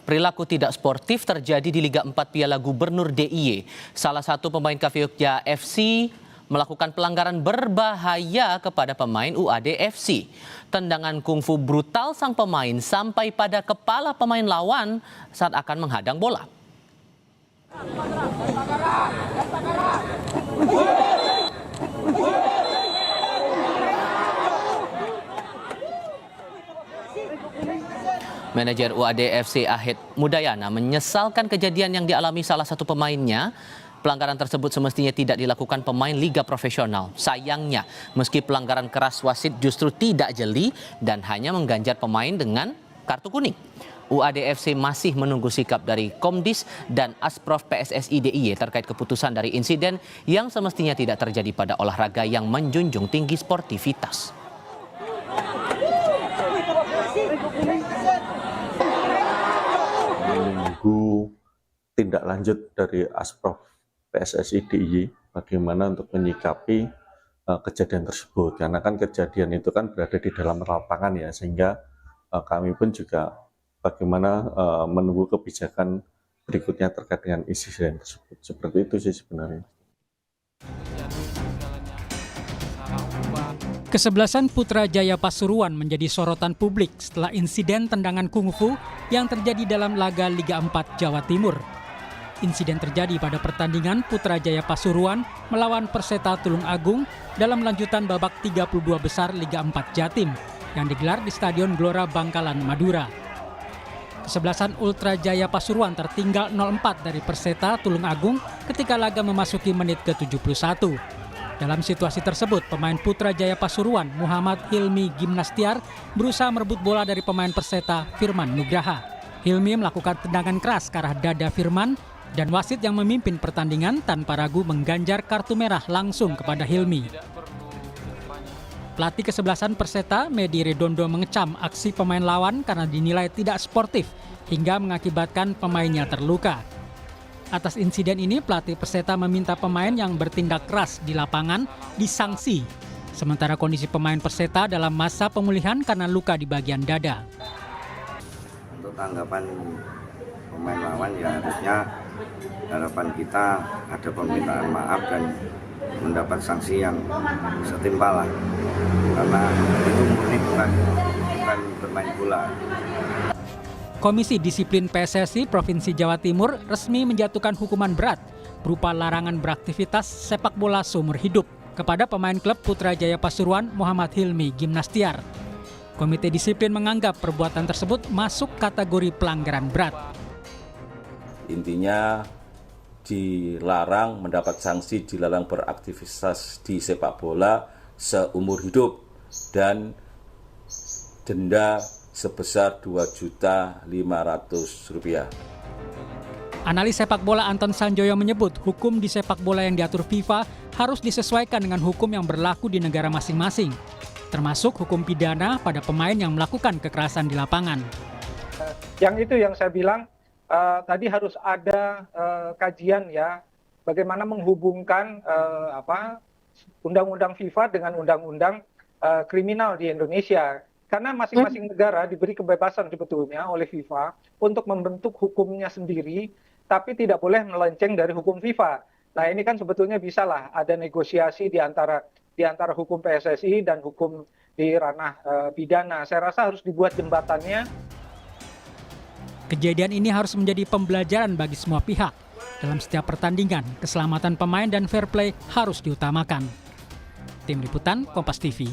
Perilaku tidak sportif terjadi di Liga 4 Piala Gubernur DIY. Salah satu pemain Kafeokja FC melakukan pelanggaran berbahaya kepada pemain UAD FC. Tendangan kungfu brutal sang pemain sampai pada kepala pemain lawan saat akan menghadang bola. Manajer UAD FC Ahid Mudayana menyesalkan kejadian yang dialami salah satu pemainnya. Pelanggaran tersebut semestinya tidak dilakukan pemain liga profesional. Sayangnya, meski pelanggaran keras wasit justru tidak jeli dan hanya mengganjar pemain dengan kartu kuning. UAD FC masih menunggu sikap dari Komdis dan Asprof PSSI DIY terkait keputusan dari insiden yang semestinya tidak terjadi pada olahraga yang menjunjung tinggi sportivitas. Menunggu tindak lanjut dari Asprof PSSI DIY bagaimana untuk menyikapi kejadian tersebut, karena kan kejadian itu kan berada di dalam lapangan ya, sehingga kami pun juga bagaimana menunggu kebijakan berikutnya terkait dengan insiden tersebut. Seperti itu sih sebenarnya. Kesebelasan Putrajaya Pasuruan menjadi sorotan publik setelah insiden tendangan kungfu yang terjadi dalam laga Liga 4 Jawa Timur. Insiden terjadi pada pertandingan Putrajaya Pasuruan melawan Perseta Tulung Agung dalam lanjutan babak 32 besar Liga 4 Jatim yang digelar di Stadion Gelora Bangkalan, Madura. Kesebelasan Ultra Jaya Pasuruan tertinggal 0-4 dari Perseta Tulung Agung ketika laga memasuki menit ke-71. Dalam situasi tersebut, pemain Putrajaya Pasuruan Muhammad Hilmi Gimnastiar berusaha merebut bola dari pemain Perseta Firman Nugraha. Hilmi melakukan tendangan keras ke arah dada Firman dan wasit yang memimpin pertandingan tanpa ragu mengganjar kartu merah langsung kepada Hilmi. Pelatih kesebelasan Perseta, Medi Redondo, mengecam aksi pemain lawan karena dinilai tidak sportif hingga mengakibatkan pemainnya terluka. Atas insiden ini, pelatih Perseta meminta pemain yang bertindak keras di lapangan disangsi. Sementara kondisi pemain Perseta dalam masa pemulihan karena luka di bagian dada. Untuk tanggapan pemain lawan ya harusnya harapan kita ada permintaan maaf dan mendapat sanksi yang setimpal lah, karena itu murni bukan bermain bola. Komisi Disiplin PSSI Provinsi Jawa Timur resmi menjatuhkan hukuman berat berupa larangan beraktivitas sepak bola seumur hidup kepada pemain klub Putrajaya Pasuruan Muhammad Hilmi Gimnastiar. Komite Disiplin menganggap perbuatan tersebut masuk kategori pelanggaran berat. Intinya dilarang mendapat sanksi, dilarang beraktivitas di sepak bola seumur hidup dan denda sebesar Rp2.500.000. Analis sepak bola Anton Sanjoyo menyebut hukum di sepak bola yang diatur FIFA harus disesuaikan dengan hukum yang berlaku di negara masing-masing, termasuk hukum pidana pada pemain yang melakukan kekerasan di lapangan. Yang itu yang saya bilang tadi harus ada kajian ya, bagaimana menghubungkan undang-undang FIFA dengan undang-undang kriminal di Indonesia. Karena masing-masing negara diberi kebebasan sebetulnya oleh FIFA untuk membentuk hukumnya sendiri, tapi tidak boleh melenceng dari hukum FIFA. Nah ini kan sebetulnya bisalah ada negosiasi di antara hukum PSSI dan hukum di ranah pidana. Saya rasa harus dibuat jembatannya. Kejadian ini harus menjadi pembelajaran bagi semua pihak. Dalam setiap pertandingan, keselamatan pemain dan fair play harus diutamakan. Tim Liputan, Kompas TV.